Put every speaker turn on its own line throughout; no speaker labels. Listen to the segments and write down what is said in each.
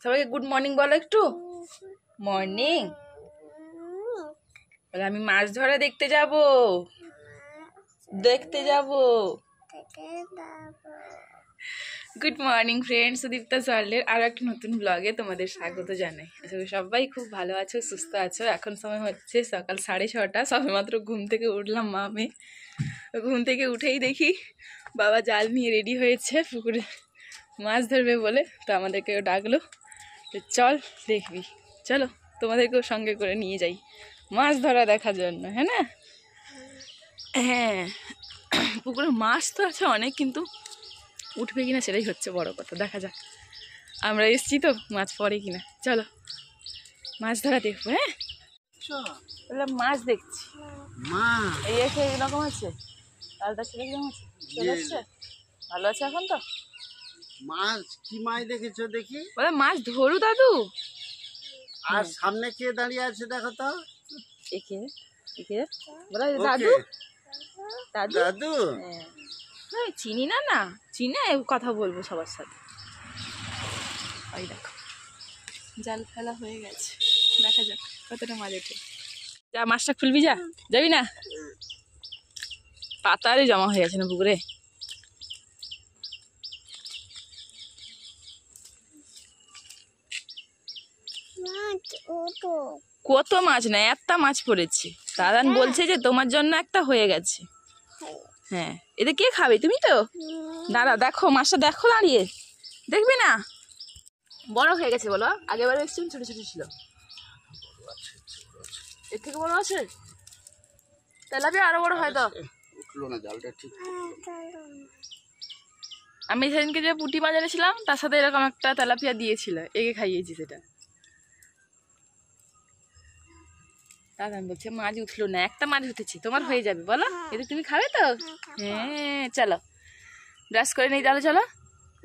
সবাইকে good morning বলো একটু। মর্নিং বলে আমি মাছ ধরা দেখতে যাব। গুড মর্নিং ফ্রেন্ডস, সুদীপ্তা সরলের আরও একটা নতুন ব্লগে তোমাদের স্বাগত জানাই। আশা করি সবাই খুব ভালো আছো, সুস্থ আছো। এখন সময় হচ্ছে সকাল 6:30, সবেমাত্র ঘুম থেকে উঠলাম। মামে ঘুম থেকে উঠেই দেখি বাবা জাল নিয়ে রেডি হয়েছে পুকুরে মাছ ধরবে বলে। তো আমাদেরকেও ডাকলো, চল দেখবি, চলো তোমাদেরকেও সঙ্গে করে নিয়ে যাই মাছ ধরা দেখার জন্য। হ্যাঁ না? হ্যাঁ, পুকুরে মাছ তো আছে অনেক, কিন্তু উঠবে কিনা সেটাই হচ্ছে বড় কথা। দেখা যাক, আমরা এসছি তো, মাছ পড়ে কিনা। চলো মাছ ধরা দেখবো। হ্যাঁ বললাম মাছ দেখছি। এই এসে এরকম আছে, তালটা ছেলে কিরকম আছে? চলে আসছে, ভালো আছে এখন তো?
মাছ কি মাছ দেখেছো দেখি?
বলে মাছ ধরু দাদু।
আর সামনে কে দাঁড়িয়ে আছে দেখো তো?
একে একে বলে দাদু। দাদু
দাদু?
হ্যাঁ, চিনি না, না চিনে কথা বলবো সবার সাথে। ওই দেখো জাল ফেলা হয়ে গেছে, দেখা যাক কতটা মাছ ওঠে। যা মাছটা খুলবি, যা যাবি না? পাতারে জমা হয়ে গেছে না পুকুরে। কত মাছ না, একটা মাছ পড়েছে। দাদান বলছে যে তোমার জন্য একটা হয়ে গেছে। হ্যাঁ, এটা কে খাবে? তুমি তো। দাদা দেখো মাছটা, দেখো দাঁড়িয়ে, দেখবি না? বড় হয়ে গেছে বলো। আগেবার এসেছিলাম ছোট ছোট ছিল, এর থেকে বড় আছে। তেলাপিয়া আরো বড় হয় তো।
উঠলো না জালটা ঠিক।
আমি সেদিনকে যে পুঁটি বাজারে ছিলাম, তার সাথে এরকম একটা তেলাপিয়া দিয়েছিল, একে খাইয়েছি সেটা। দাদা বলছে মাছ উঠলো না, একটা মাছ উঠেছে, তোমার হয়ে যাবে বলো। এটা তুমি খাবে তো? হ্যাঁ চলো ব্রাশ করে নেই তাহলে। চলো,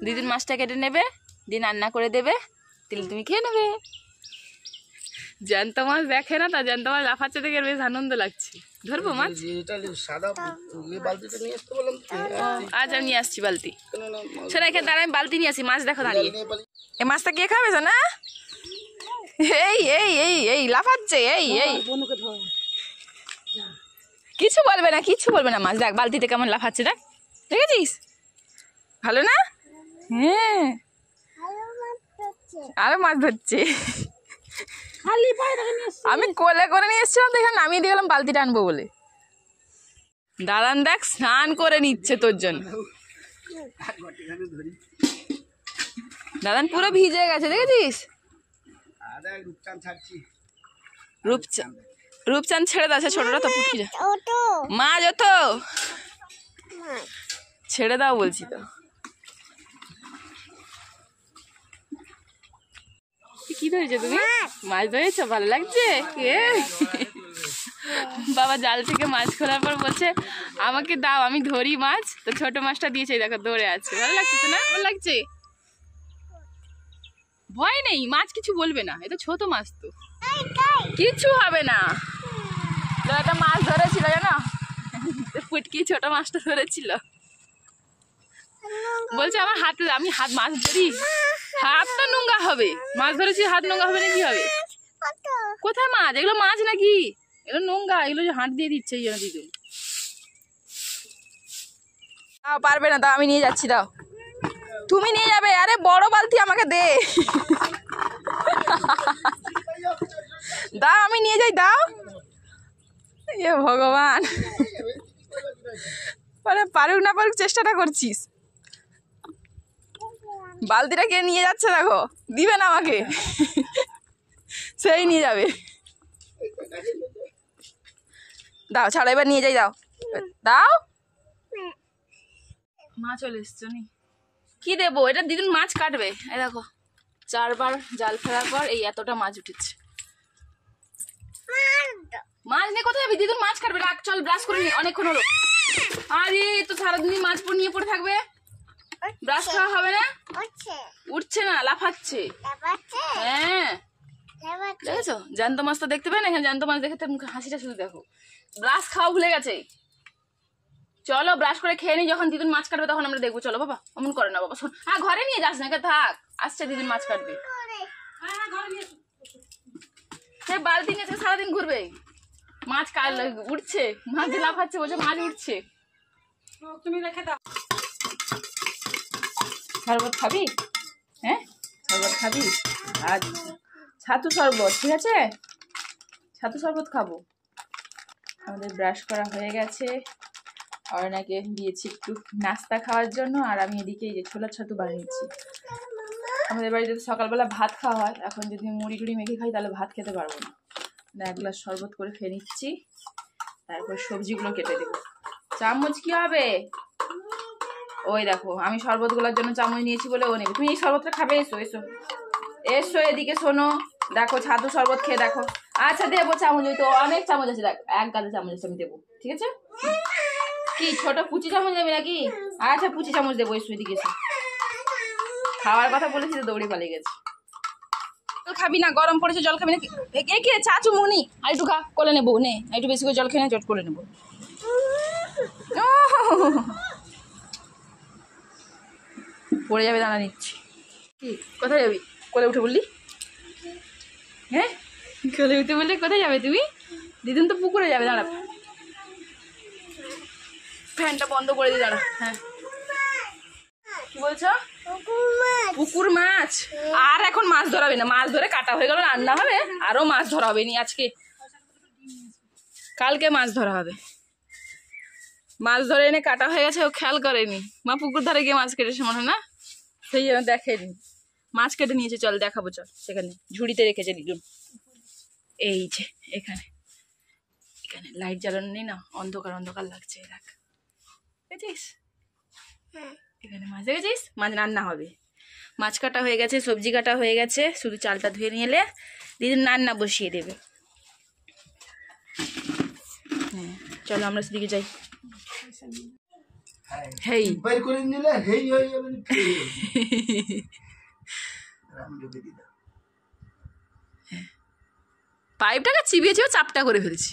দিদির মাছটা কেটে নেবে, দিয়ে রান্না করে দেবে, তাহলে তুমি খেয়ে নেবে। জ্যান্ত মাছ দেখে না, তা জ্যান্ত মাছ লাফাচ্ছে দেখে বেশ আনন্দ লাগছে। ধরবো মাছ? আজ আমি নিয়ে আসছি বালতি। সেটা এখানে দাঁড়ায়, আমি বালতি নিয়ে আসি। মাছ দেখো দাঁড়িয়ে। এই মাছটা কে খাবে তো না? এই এই এই এই লাফাচ্ছে, এই এই কিছু বলবে না, কিছু বলবে না। মাছ দেখ বালতিতে কেমন লাফাচ্ছে, দেখ, দেখেছিস? ভালো না? হ্যাঁ, আরো মাছ ধরছে। আমি কোলে করে নিয়ে এসছিলাম, দেখে নামিয়ে দিয়ে গেলাম বালতিটা আনবো বলে। দাদান দেখ স্নান করে নিচ্ছে তোর জন্য। দাদান পুরো ভিজে গেছে, দেখেছিস? রূপচাঁদ ছেড়ে দাও, ছোটটা তো পুটকি মাছ তো ছেড়ে দাও বলছি তো। কি ধরেছো তুমি? মাছ ধরেছো, ভালো লাগছে? বাবা জাল থেকে মাছ খোলার পর বলছে আমাকে দাও, আমি ধরি মাছ। তো ছোট মাছটা দিয়েছে, দেখো দৌড়ে আছে। ভালো লাগছে তো না? ভালো লাগছে, ভয় নেই, মাছ কিছু বলবে না, এটা ছোট মাছ তো কিছু হবে না। একটা মাছ ধরেছিল জানো, ফুটকি ছোট মাছটা ধরেছিল। বলছে আমার হাতে, আমি হাত মাছ ধরি, হাত তো নোংরা হবে। মাছ ধরেছি, হাত নোংরা হবে না? কি হবে? কোথায় মাছ? এগুলো মাছ নাকি? এগুলো নোংরা, এগুলো যে হাত দিয়ে দিচ্ছে এই জন্য দিদি। দাও, পারবে না, দাও আমি নিয়ে যাচ্ছি। দাও, তুমি নিয়ে যাবে? আরে বড় বালতি আমাকে দে। দাও আমি নিয়ে যাই, দাও। এ ভগবান, মানে পারুক না পারুক চেষ্টাটা করছিস। বালতিটা কে নিয়ে যাচ্ছে দেখো, দিবে না আমাকে, সেই নিয়ে যাবে। দাও ছাড়ো, এবার নিয়ে যাই, দাও দাও। মা চলে এসছো নি, কি দেবো? এটা দিদিন মাছ কাটবে। এই দেখো 4 বার জাল ফেলার পর এই এতটা মাছ উঠেছে। মাছ নিয়ে কোথায় যাবি? দিদিন মাছ কাটবে, রাখ, চল ব্রাশ করে নি, অনেকক্ষণ হলো। আরে তো সারাদিন মাছ নিয়ে পড়ে থাকবে, ব্রাশ খাওয়া হবে না? উঠছে না, লাফাচ্ছে। হ্যাঁ দেখেছো, জ্যান্ত মাছ তো দেখতে পাই না। এখানে জ্যান্ত মাছ দেখে মুখে হাসিটা শুধু দেখো। ব্রাশ খাওয়া ভুলে গেছে। চলো ব্রাশ করে খেয়ে নি, যখন দিদুন মাছ কাটবে তখন আমরা দেখবো। চলো বাবা, অমন করে না বাবা, শোন। হ্যাঁ ঘরে নিয়ে যাস না, থাক, আসছে দিদুন মাছ কাটবে। সে বালতি নিয়ে সারাদিন ঘুরবে, মাছ উঠছে, মাছ লাফাচ্ছে, বলছে মাছ উঠছে। তুমি রেখে দাও। শরবত খাবি? হ্যাঁ শরবত খাবি? আচ্ছা ছাতু শরবত, ঠিক আছে, ছাতু শরবত খাবো। আমাদের ব্রাশ করা হয়ে গেছে, অরনাকে দিয়েছি একটু নাস্তা খাওয়ার জন্য, আর আমি এদিকে এই যে ছোলা ছাতু বানিয়েছি। আমাদের বাড়িতে সকালবেলা ভাত খাওয়া হয়, এখন যদি মুড়ি টুড়ি মেখে খাই তাহলে ভাত খেতে পারবো না। এক গ্লাস শরবত করে খেয়ে নিচ্ছি, তারপর সবজিগুলো কেটে দেবো। চামচ কি হবে? ওই দেখো আমি শরবতগুলোর জন্য চামচ নিয়েছি বলে ও নেবে। তুমি এই শরবতটা খাবে? এসো এসো এসো এদিকে, শোনো, দেখো ছাতু শরবত খেয়ে দেখো। আচ্ছা দেবো চামচ, ওই তো অনেক চামচ আছে, দেখ এক গাদা চামচ আছে, আমি দেবো, ঠিক আছে? কি ছোট পুচি চামচ নেবে নাকি? আচ্ছা পুচি চামচ দেবো, এসো এদিকে এসো। খাওয়ার কথা বলেছি তো দৌড়ে পালিয়ে গেছে। খাবি না? গরম পড়েছে, জল খাবি না? কে চাচু মনি, আর একটু খা, কোলে নেবো, নে একটু বেশি করে জল খেয়ে নে, চট করে নেবো। পড়ে যাবে, দাঁড়া নিচ্ছি। কি কোথায় যাবি? কোলে উঠে বললি? হ্যাঁ কোলে উঠে বললে কোথায় যাবে তুমি? দিদুন তো পুকুরে যাবে, দাঁড়া, ফ্যানটা বন্ধ করে দি, দাঁড়া। হ্যাঁ কি বলছো? পুকুর মাছ? আর এখন মাছ ধরাবে না, মাছ ধরে কাটা হয়ে গেল, রান্না হবে, আরো মাছ ধরা হবে নি আজকে, কালকে মাছ ধরা হবে। মাছ ধরে এনে কাটা হয়ে গেছে, ও খেয়াল করেনি। মা পুকুর ধারে গিয়ে মাছ কেটেছে মনে হয় না, সেই জন্য দেখেনি। মাছ কেটে নিয়েছে, চল দেখাবো, চল। সেখানে ঝুড়িতে রেখেছে দিদুন, এই যে এখানে, এখানে লাইট জ্বালানো নেই না, অন্ধকার অন্ধকার লাগছে, দেখ দেখেছিস? এখানে মাছ দেখেছিস? মাছ রান্না হবে। মাছ কাটা হয়ে গেছে, সবজি কাটা হয়ে গেছে, শুধু চালটা ধুয়ে নিয়ে এলে দিদুন রান্না বসিয়ে দেবে। হ্যাঁ চলো আমরা সেদিকে যাই। হেই
বের করে নিলে হেই হয়ে যাবে।
পাইপটাকে চিবিয়ে চিবিয়ে চাপটা করে ফেলছি।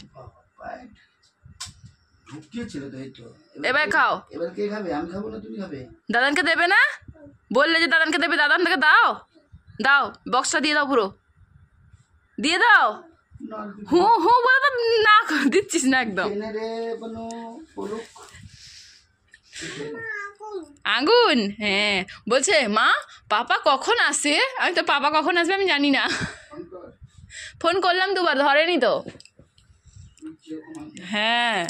ঢুকিয়েছিল তো, এই তো।
এবার খাও।
এবার কে খাবে? আমি খাবো না তুমি খাবে?
দাদানকে দেবে না? বললে যে দাদানকে দেবে, দাদান থেকে দাও, দাও বক্সটা দিয়ে দাও, পুরো দিয়ে দাও। হু হু বলে তো না দিচ্ছিস না একদম। আগুন, হ্যাঁ বলছে মা পাপা কখন আসে? আমি তো পাপা কখন আসবে আমি জানি না, ফোন করলাম দুবার, ধরেনি তো। হ্যাঁ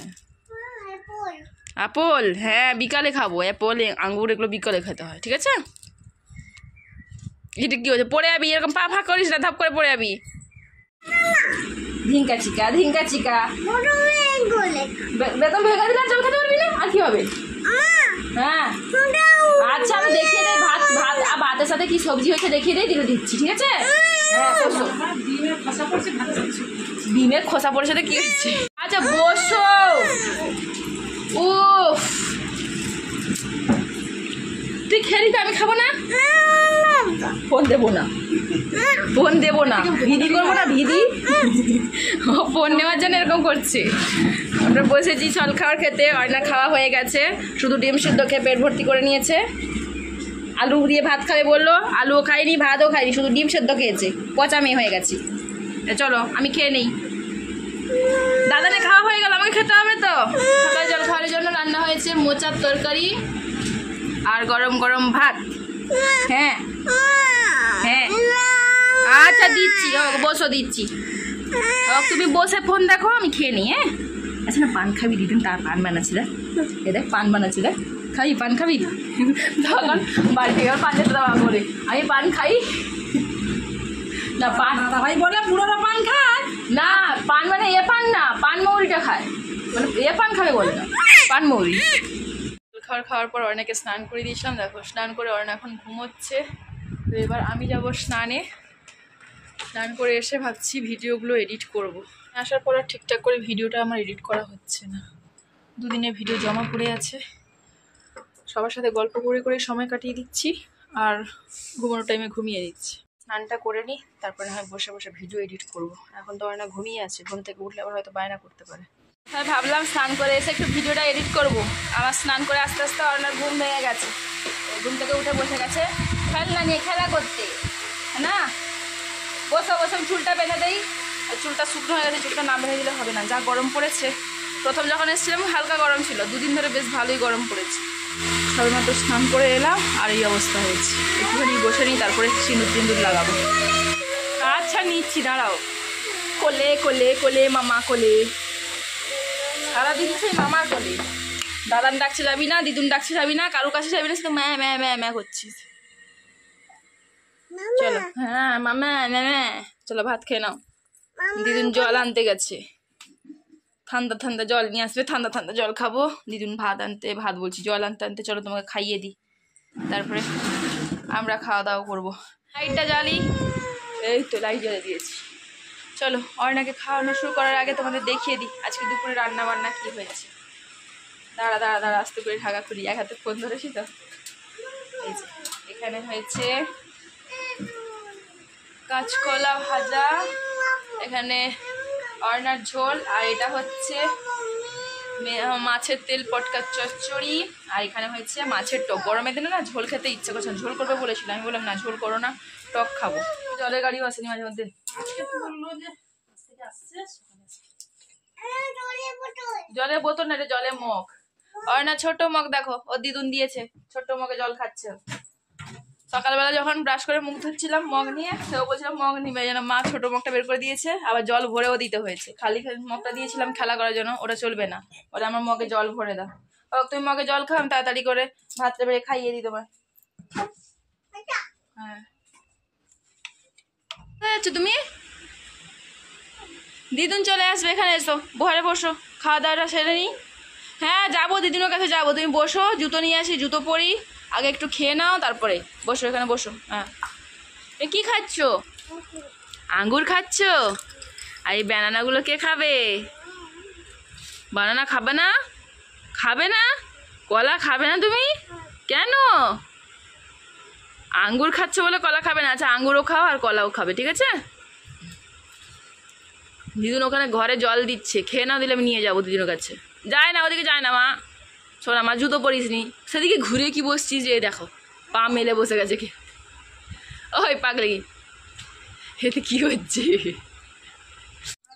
আপেল, হ্যাঁ বিকালে খাবো, অ্যাপল আঙ্গুর এগুলো বিকালে খেতে হয়, ঠিক আছে? এটা কি হচ্ছে? পড়ে যাবি, এরকম পা ফাঁক করিস না, ধাপ করে পড়ে যাবি। ধিঙ্কা চিকা, ধিঙ্কা চিকা, বেতন ভেঙে দিলে জল খেতে পারবি না, আর কি হবে? হ্যাঁ আচ্ছা আমি দেখিয়ে দেয়, ভাত ভাত আর ভাতের সাথে কি সবজি হয়েছে দেখিয়ে দেয়, দিলে দিচ্ছি, ঠিক আছে? হ্যাঁ বসো। ডিমের খোসা পড়েছে তো কি হচ্ছে? আচ্ছা বসো। উফ তুই খেলি তো, আমি খাবো না, ফোন দেবো না, ফোন দেবো না, ভিডি করবো না, ভিডি। ও ফোন নেওয়ার জন্য এরকম করছে। আমরা বসেছি জল খাওয়ার খেতে, অর্ণা খাওয়া হয়ে গেছে, শুধু ডিম সিদ্ধ খেয়ে পেট ভর্তি করে নিয়েছে। আলু দিয়ে ভাত খাবে বললো, আলুও খাইনি, ভাতও খাইনি, শুধু ডিম সেদ্ধ খেয়েছে, পচা মেয়ে হয়ে গেছি। চলো আমি খেয়ে নেই। দাদানে খাওয়া হয়ে গেল, আমাকে খেতে হবে তো। সকাল জল খাওয়ার জন্য রান্না হয়েছে মোচার তরকারি আর গরম গরম ভাত। হ্যাঁ হ্যাঁ আচ্ছা দিচ্ছি, বসো দিচ্ছি, তুমি বসে ফোন দেখো, আমি খেয়ে নিই। হ্যাঁ আচ্ছা না পান খাবি? দিদিন তার পান বানাচ্ছি, দেখ এ দেখ পান বানাচ্ছি, দেখ খাবি পান খাবি? তখন বাড়ি থেকে পান যেতে দেওয়া করে, আমি পান খাই না। পান ভাই বলে পুরোনো পান খায় না, পান মানে এ পান না, পান মৌরিটা খায়, মানে এ পান খাবে বলে না, পান মৌরি। খাওয়ার পর অর্ণাকে স্নান করে দিয়েছিলাম, দেখো স্নান করে অর্ণা এখন ঘুমোচ্ছে। তো এবার আমি যাব স্নানে, স্নান করে এসে ভাবছি ভিডিওগুলো এডিট করব। আসার পর আর ঠিকঠাক করে ভিডিওটা আমার এডিট করা হচ্ছে না, দুদিনের ভিডিও জমা পড়ে আছে, সবার সাথে গল্প করে করে সময় কাটিয়ে দিচ্ছি, আর ঘুমানোর টাইমে ঘুমিয়ে দিচ্ছি। স্নানটা করে নিই, তারপরে আমি বসে বসে ভিডিও এডিট করব। এখন তো অর্ণা ঘুমিয়ে আছে, ঘুম থেকে উঠলে আবার হয়তো বায়না করতে পারে। তাই ভাবলাম স্নান করে এসে একটু ভিডিওটা এডিট করব। আমার স্নান করে আস্তে আস্তে অর্ণার ঘুম ভেঙে গেছে, ঘুম থেকে উঠে বসে গেছে খেলনা নিয়ে খেলা করতে, না বসো বসে চুলটা বেঁধে দেই। আর চুলটা শুকনো হয়ে গেছে, চুলটা না বেঁধে দিলে হবে না, যা গরম পড়েছে। প্রথম যখন এসেছিলাম হালকা গরম ছিল, দুদিন ধরে বেশ ভালোই গরম পড়েছে। সবেমাত্র স্নান করে এলাম আর এই অবস্থা হয়েছে। একটুখানি বসে নিই, তারপরে সিঁদুর টিন্দুর লাগাবো। আচ্ছা নিচ্ছি, দাঁড়াও। কোলে কোলে কোলে মামা কোলে, সারাদিন সেই মামার কোলে। দাদান ডাকছে যাবি না, দিদুন ডাকছে যাবি না, কারো কাছে যাবি না, শুধু ম্যা ম্যা ম্যা ম্যা করছিস। চলো, হ্যাঁ মামা ম্যা, চলো ভাত খেয়ে নাও। দিদুন জল আনতে গেছে, ঠান্ডা ঠান্ডা জল নিয়ে আসবে, ঠান্ডা ঠান্ডা জল খাবো। দিদুন ভাত বলছি জল আনতে আনতে, চলো তোমাকে খাইয়ে দিই, তারপরে আমরা খাওয়া দাওয়া করবো। লাইটটা জ্বালি, এই তো লাইট জ্বালিয়ে দিয়েছি। চলো অর্ণাকে খাওয়ানো শুরু করার আগে তোমাদের দেখিয়ে দিই আজকে দুপুরে রান্না বান্না কি হয়েছে। দাঁড়া দাঁড়া দাঁড়া, আস্তে করে ঢাকা খুলি, এক হাতে ফোন ধরেছি তো। এই যে এখানে হয়েছে কাঁচকলা ভাজা, এখানে অর্ণার ঝোল, আর এটা হচ্ছে মাছের তেল পটকার চচ্চড়ি, আর এখানে হচ্ছে মাছের টক। গরমের দিনে না ঝোল খেতে ইচ্ছে করছে, ঝোল করবে বলেছিলাম, আমি বললাম না ঝোল করো না, টক খাবো। জলের গাড়িও আসেনি মাঝে মধ্যে, জলের বোতল না, এটা জলের মগ। অর্ণা ছোট মগ দেখো, ও দিদুন দিয়েছে, ছোট মগে জল খাচ্ছে। সকালবেলা যখন ব্রাশ করে মুখ ধুচ্ছিলাম মগ নিয়ে, সেও বলছিলাম মগ নিবে, যেন মা ছোট মগটা বের করে দিয়েছে, আবার জল ভরেও দিতে হয়েছে। খালি মগটা দিয়েছিলাম খেলা করার জন্য, ওটা চলবে না, ওটা আমার মগে জল ভরে দাও। ও তুমি মগে জল খাও, আমি তাড়াতাড়ি করে ভাতটা বেড়ে খাইয়ে দিই তোমার। হ্যাঁ তুমি দিদুন চলে আসবে, এখানে এসো, ঘরে বসো, খাওয়া দাওয়াটা সেরে নিই। হ্যাঁ যাবো, দিদুনের কাছে যাবো, তুমি বসো, জুতো নিয়ে আসি, জুতো পরি, আগে একটু খেয়ে নাও, তারপরে বসো, এখানে বসো। হ্যাঁ এ কী খাচ্ছ? আঙ্গুর খাচ্ছ? আর এই ব্যানানাগুলো কে খাবে? বানানা খাবে না? খাবে না? কলা খাবে না তুমি? কেন? আঙ্গুর খাচ্ছ বলে কলা খাবে না? আচ্ছা আঙ্গুরও খাও আর কলাও খাবে, ঠিক আছে? দিদুন ওখানে ঘরে জল দিচ্ছে, খেয়ে নাও, দিলে আমি নিয়ে যাবো দিদুনের কাছে। যায় না, ওদিকে যায় না মা, শোনা মা, জুতো পরিস নি, সেদিকে ঘুরে কি বসছিস যে, দেখো পা মেলে বসে গেছে কি। ওই পাগলি, এতে কি হচ্ছে?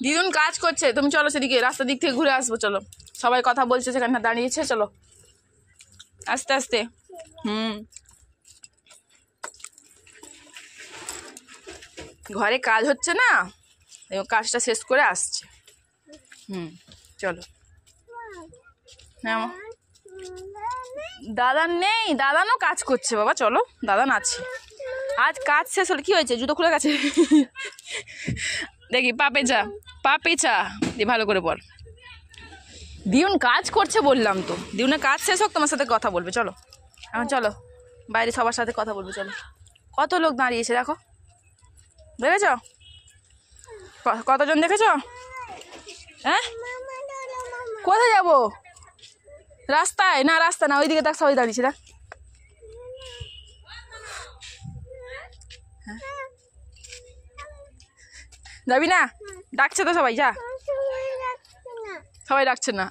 দিদুন কাজ করছে, তুমি চলো সেদিকে, রাস্তার দিক থেকে ঘুরে আসবো, চলো। সবাই কথা বলছে সেখানে দাঁড়িয়েছে, চলো আস্তে আস্তে। ঘরে কাজ হচ্ছে না, কাজটা শেষ করে আসছে। চলো। হ্যাঁ দাদান নেই, দাদানও কাজ করছে বাবা, চলো দাদান আছে। আজ কাজ শেষ হলে কি হয়েছে, জুতো খুলে গেছে দেখি, পা পেঁচা দিয়ে ভালো করে বল। দিউন কাজ করছে বললাম তো, দিউনের কাজ শেষ হোক তোমার সাথে কথা বলবে, চলো এখন চলো বাইরে সবার সাথে কথা বলবে, চলো। কত লোক দাঁড়িয়েছে দেখো, দেখেছ কতজন দেখেছ? হ্যাঁ কোথায় যাবো? রাস্তায় না, রাস্তা না, ওইদিকে দেখ সবাই দাঁড়িয়েছে, দেখ। যাবি না? ডাকছে তো সবাই, যা। সবাই ডাকছে না,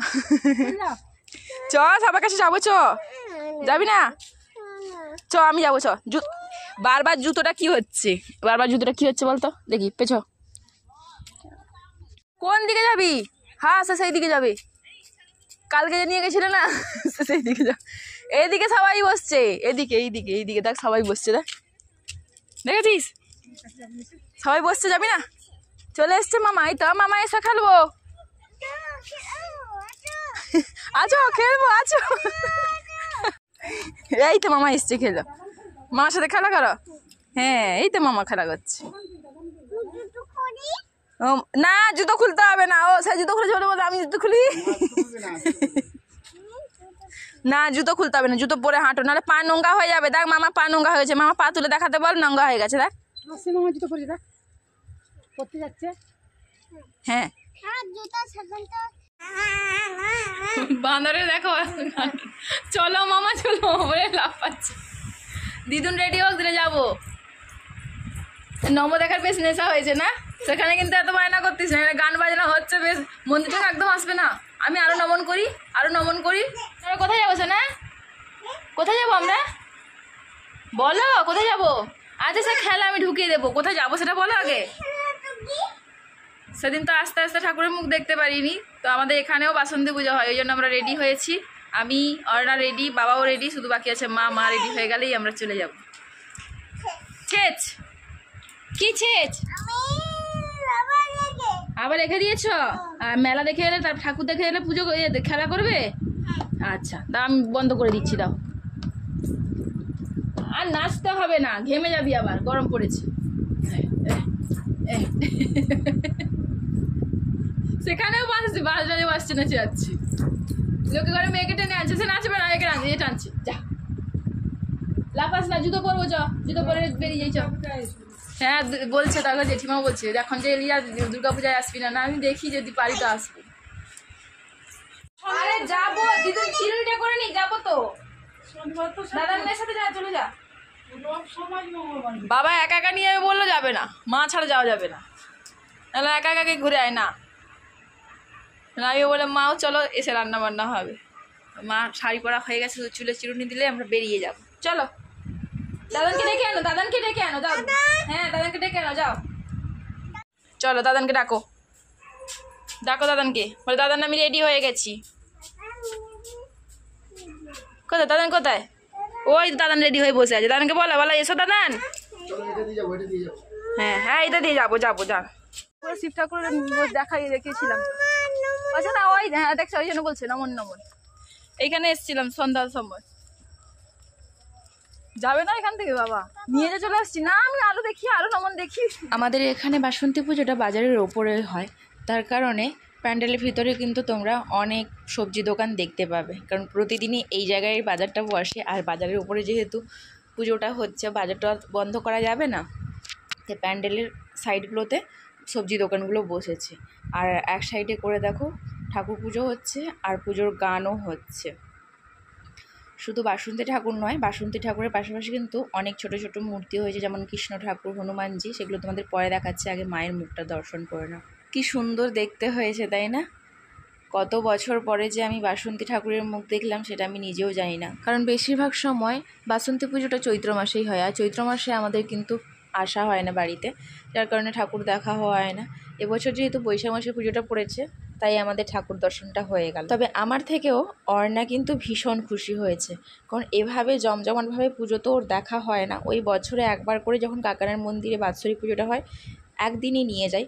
চ সবার কাছে যাবো, চ। যাবি না? চ আমি যাবো, চ। বারবার জুতোটা কি হচ্ছে, বারবার জুতোটা কি হচ্ছে বলতো দেখি, পেছ। কোন দিকে যাবি? হ্যাঁ সেই দিকে যাবে, কালকে যে নিয়ে গেছিল না সেই দিকে যা। এইদিকে সবাই বসছে, এদিকে এইদিকে এইদিকে দেখ, সবাই বসছে, দেখ দেখেছিস সবাই বসছে, যাবি না? চলে এসছে মামা, এই তো মামা এসে খেলবো, আছো খেলবো, আছো। এই তো মামা এসছে, খেলো, মামার সাথে খেলা করো। হ্যাঁ এই তো মামা খেলা করছে। না জুতো খুলতে হবে না, ও সে জুতো খুলেছে বলে বলে আমি জুতো খুলি না, জুতো খুলতে হবে না, জুতো পরে হাঁটো, নাহলে পা নোংরা হয়ে যাবে। দেখ মামা পা নোংরা হয়েছে, মামা পা তুলে দেখাতে বল, নোংরা হয়ে গেছে, দেখ মামা জুতো পরে দেখ করতে যাচ্ছে। হ্যাঁ বাঁদরে দেখো, চলো মামা চলো বলে লাফাচ্ছে। দিদুন রেডি হোক, দিনে যাবো। নম দেখার বেশ নেশা হয়েছে না, সেখানে কিন্তু এত বায়না করতিস না, গান বাজনা হচ্ছে বেশ, মন্দিরটা একদম আসবে না, আমি আরো নমন করি, আরো নমন করি। আমরা কোথায় যাবো না? কোথায় যাবো আমরা? বলো কোথায় যাবো? আচ্ছা সে খেলা আমি ঢুকিয়ে দেবো। কোথায় যাবো সেটা বলো আগে। সেদিন তো আস্তে আস্তে ঠাকুরের মুখ দেখতে পারিনি, তো আমাদের এখানেও বাসন্তী পুজো হয়, ওই জন্য আমরা রেডি হয়েছি। আমি অর্ণা রেডি, বাবাও রেডি, শুধু বাকি আছে মা। মা রেডি হয়ে গেলেই আমরা চলে যাব। ছেচ কি ছেচ আবার রেখে দিয়েছ? আর মেলা দেখে এলে, তার ঠাকুর দেখে এলে পুজো খেলা করবে? আচ্ছা দাও আমি বন্ধ করে দিচ্ছি, দাও। আর নাচতে হবে না, ঘেমে যাবি, আবার গরম পড়েছে। সেখানেও বাসছি, বাসে বাসছে, নাচে যাচ্ছি। লোকে ঘরে মেয়েকে টেনে আনছে, সে নাচবে না, একে এ টানছি। যা লাফাস না, জুতো পরবো, চ জুতো পরে বেরিয়ে যাই। চ হ্যাঁ বলছে, তারপর জেঠিমাও বলছে এখন যে এলিয়া দুর্গাপূজায় আসবি না। না আমি দেখি যদি পারি তো আসবো। আরে যাবো দিদুন, চিরুনিটা করে নি, যাবো তো। দাদার মেয়ের সাথে যা, চলে যা। বাবা একা একা নিয়ে বললো যাবে না, মা ছাড়া যাওয়া যাবে না। তাহলে একা একাকে ঘুরে আয় না। আমি বলে মাও চলো, এসে রান্না বান্না হবে। মা শাড়ি পরা হয়ে গেছে, চুলে চিরুনি দিলে আমরা বেরিয়ে যাবো। চলো দাদানকে ডেকে আনো, দাদানকে ডেকে আনো, যাও। হ্যাঁ দাদানকে ডেকে আনো, যাও। চলো দাদানকে ডাকো, ডাকো দাদানকে। বলে দাদান আমি রেডি হয়ে গেছি। কোথায় দাদান, কোথায়? ওই দাদান রেডি হয়ে বসে আছে। দাদানকে বলো, বলো এসো দাদান। হ্যাঁ হ্যাঁ এটা দিয়ে যাবো, যাবো যা। শিব ঠাকুরের দেখিয়েছিলাম। আচ্ছা না ওই হ্যাঁ দেখছো, ওই জন্য বলছে নমন নমন। এইখানে এসেছিলাম সন্ধ্যার সময়। যাবে না এখান থেকে? বাবা নিয়ে যে চলে আসছি। না আমি আরো দেখি, আরো নমন দেখি। আমাদের এখানে বাসন্তী পুজোটা বাজারের ওপরে হয়, তার কারণে প্যান্ডেলের ভিতরে কিন্তু তোমরা অনেক সবজি দোকান দেখতে পাবে, কারণ প্রতিদিনই এই জায়গায় বাজারটা বসে। আর বাজারের উপরে যেহেতু পুজোটা হচ্ছে, বাজারটা বন্ধ করা যাবে না, তো প্যান্ডেলের সাইডগুলোতে সবজি দোকানগুলো বসেছে। আর এক সাইডে করে দেখো ঠাকুর পুজো হচ্ছে আর পুজোর গানও হচ্ছে। শুধু বাসন্তী ঠাকুর নয়, বাসন্তী ঠাকুরের পাশাপাশি কিন্তু অনেক ছোট ছোট মূর্তি হয়েছে, যেমন কৃষ্ণ ঠাকুর, হনুমানজি। সেগুলো তোমাদের পরে দেখাচ্ছে, আগে মায়ের মুখটা দর্শন করে নাও। কি সুন্দর দেখতে হয়েছে তাই না? কত বছর পরে যে আমি বাসন্তী ঠাকুরের মুখ দেখলাম সেটা আমি নিজেও জানি না, কারণ বেশিরভাগ সময় বাসন্তী পুজোটা চৈত্র মাসেই হয়। আর চৈত্র মাসে আমাদের কিন্তু আসা হয় না বাড়িতে, যার কারণে ঠাকুর দেখা হয় না। এবছর যেহেতু বৈশাখ মাসে পুজোটা পড়েছে, তাই আমাদের ঠাকুর দর্শনটা হয়ে গেল। তবে আমার থেকেও অর্ণা কিন্তু ভীষণ খুশি হয়েছে, কারণ এভাবে জমজমাটভাবে পুজো তো ওর দেখা হয় না। ওই বছরে একবার করে যখন কাকানার মন্দিরে বাৎসরিক পুজোটা হয়, একদিনই নিয়ে যাই,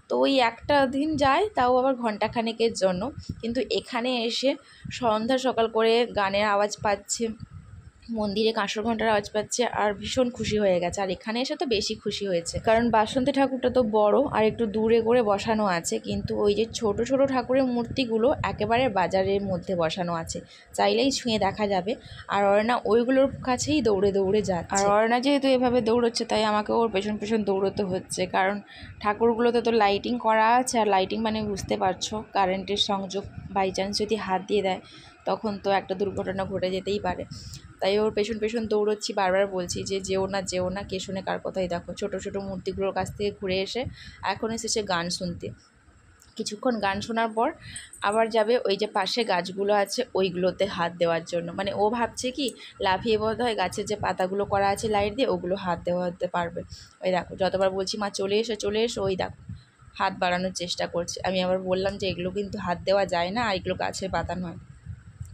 তো ওই একটা দিন যায়, তাও আবার ঘণ্টাখানেকের জন্য। কিন্তু এখানে এসে সন্ধ্যা সকাল করে গানের আওয়াজ পাচ্ছে, মন্দিরে কাঁসর ঘণ্টার আওয়াজ পাচ্ছে, আর ভীষণ খুশি হয়ে গেছে। আর এখানে এসে তো বেশি খুশি হয়েছে, কারণ বাসন্তী ঠাকুরটা তো বড় আর একটু দূরে করে বসানো আছে, কিন্তু ওই যে ছোট ছোট ঠাকুরের মূর্তিগুলো একেবারে বাজারের মধ্যে বসানো আছে, চাইলেই ছুঁয়ে দেখা যাবে। আর অর্ণা ওইগুলোর কাছেই দৌড়ে দৌড়ে যাচ্ছে। আর অর্ণা যেহেতু এভাবে দৌড়চ্ছে, তাই আমাকে ওর পেছন পেছন দৌড়তে হচ্ছে, কারণ ঠাকুরগুলোতে তো লাইটিং করা আছে। আর লাইটিং মানে বুঝতে পারছো, কারেন্টের সংযোগ বাই চান্স যদি হাত দিয়ে দেয়, তখন তো একটা দুর্ঘটনা ঘটে যেতেই পারে। তাই ওর পেছন পেছন দৌড়চ্ছি, বারবার বলছি যে যেও না যেও না, কে শোনে কার কথাই। দেখো ছোট ছোট মূর্তিগুলোর কাছ থেকে ঘুরে এসে এখন এসেছে গান শুনতে। কিছুক্ষণ গান শোনার পর আবার যাবে ওই যে পাশে গাছগুলো আছে ওইগুলোতে হাত দেওয়ার জন্য। মানে ও ভাবছে কি লাফিয়ে বোধ হয় গাছের যে পাতাগুলো করা আছে লাইট দিয়ে, ওগুলো হাত দেওয়াতে পারবে। ওই দেখো যতবার বলছি মা চলে এসো চলে এসো, ওই দেখো হাত বাড়ানোর চেষ্টা করছে। আমি আবার বললাম যে এগুলো কিন্তু হাত দেওয়া যায় না, আর এগুলো গাছের পাতা নয়।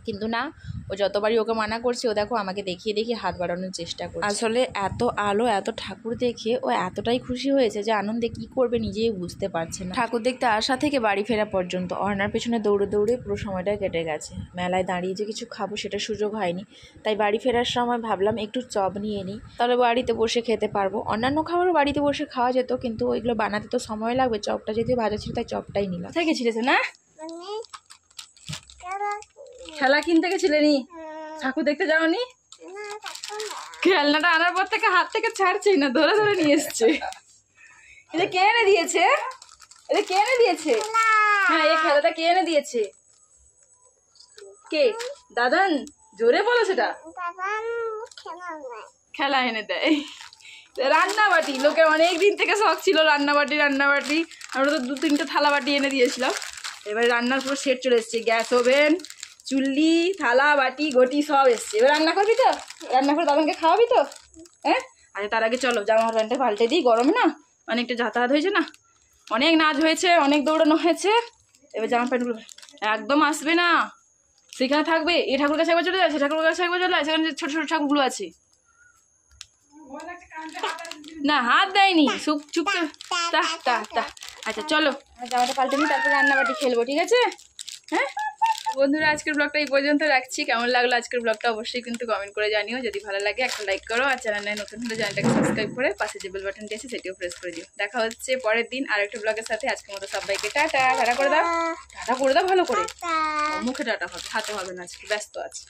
কিন্তু না, ও যতবারই ওকে মানা করছে, ও দেখো আমাকে দেখিয়ে দেখিয়ে হাত বাড়ানোর চেষ্টা করছে। আসলে এত আলো এত ঠাকুর দেখে ও এতটাই খুশি হয়েছে যে আনন্দে কি করবে নিজেই বুঝতে পারছে না। ঠাকুর দেখতে আসা থেকে বাড়ি ফেরা পর্যন্ত অর্ণার পেছনে দৌড়ে দৌড়ে পুরো সময়টা কেটে গেছে। মেলায় দাঁড়িয়ে যে কিছু খাবো সেটা সুযোগ হয়নি, তাই বাড়ি ফেরার সময় ভাবলাম একটু চপ নিয়ে নিই, তাহলে বাড়িতে বসে খেতে পারবো। অন্যান্য খাবারও বাড়িতে বসে খাওয়া যেত, কিন্তু ওইগুলো বানাতে তো সময় লাগবে। চপটা যেহেতু ভাজা ছিল তাই চপটাই নিলাম। কোথায় গেছিলেছে না? খেলা কিনতে গেছিলে নি? ঠাকুর দেখতে যাওনি? খেলনাটা আনার পর থেকে হাত থেকে ছাড়ছেই না, ধরে ধরে নিয়ে এসছে। এটা কে এনে দিয়েছে? এটা কে এনে দিয়েছে? হ্যাঁ এই খেলাটা কে এনে দিয়েছে? কে? দাদান? জোরে বলো সেটা। খেলা এনে দেয়। রান্না বাটি, লোকের অনেক দিন থেকে শখ ছিল রান্না বাটি। আমরা তো 2-3টে থালা বাটি এনে দিয়েছিলাম, এবার রান্নার পুরো সেট চলে এসছে, গ্যাস ওভেন, চুল্লি, থালা বাটি গটি সব এসছে। এবার রান্না করবি তো? রান্না করে দাদাকে খাওয়াবি তো? হ্যাঁ, আচ্ছা তার আগে চলো জামা প্যান্টটা পাল্টে দিই, গরমে না অনেকটা যাতায়াত হয়েছে না, অনেক নাচ হয়েছে, অনেক দৌড়ানো হয়েছে। এবার জামা প্যান্টগুলো একদম আসবে না, সেখানে থাকবে। এ ঠাকুর কাছে একবার চলে যায়, সে ঠাকুর কাছে একবার চলে যায়, সেখানে ছোট ছোট ঠাকুরগুলো আছে। না হাত দেয়নি, চুপ চুপ আচ্ছা চলো জামাটা পাল্টে নিই, তারপর রান্নাবাটি খেলবো, ঠিক আছে? হ্যাঁ বন্ধুরা, আজকের ব্লগটা এই পর্যন্ত রাখছি। কেমন লাগলো আজকের ব্লগটা অবশ্যই কিন্তু কমেন্ট করে জানিও। যদি ভালো লাগে একটা লাইক করো, আর চ্যানেলে নতুন হলে চ্যানেলটাকে সাবস্ক্রাইব করে পাশে যে বেল বাটনটি আছে সেটিও প্রেস করে দিও। দেখা হচ্ছে পরের দিন আর একটা ব্লগের সাথে। আজকের মতো সবাইকে টাটা। টাটা করে দাও, টাটা করে দাও ভালো করে। মুখে টাটা হবে, হাতে হবে না, আজকে ব্যস্ত আছে।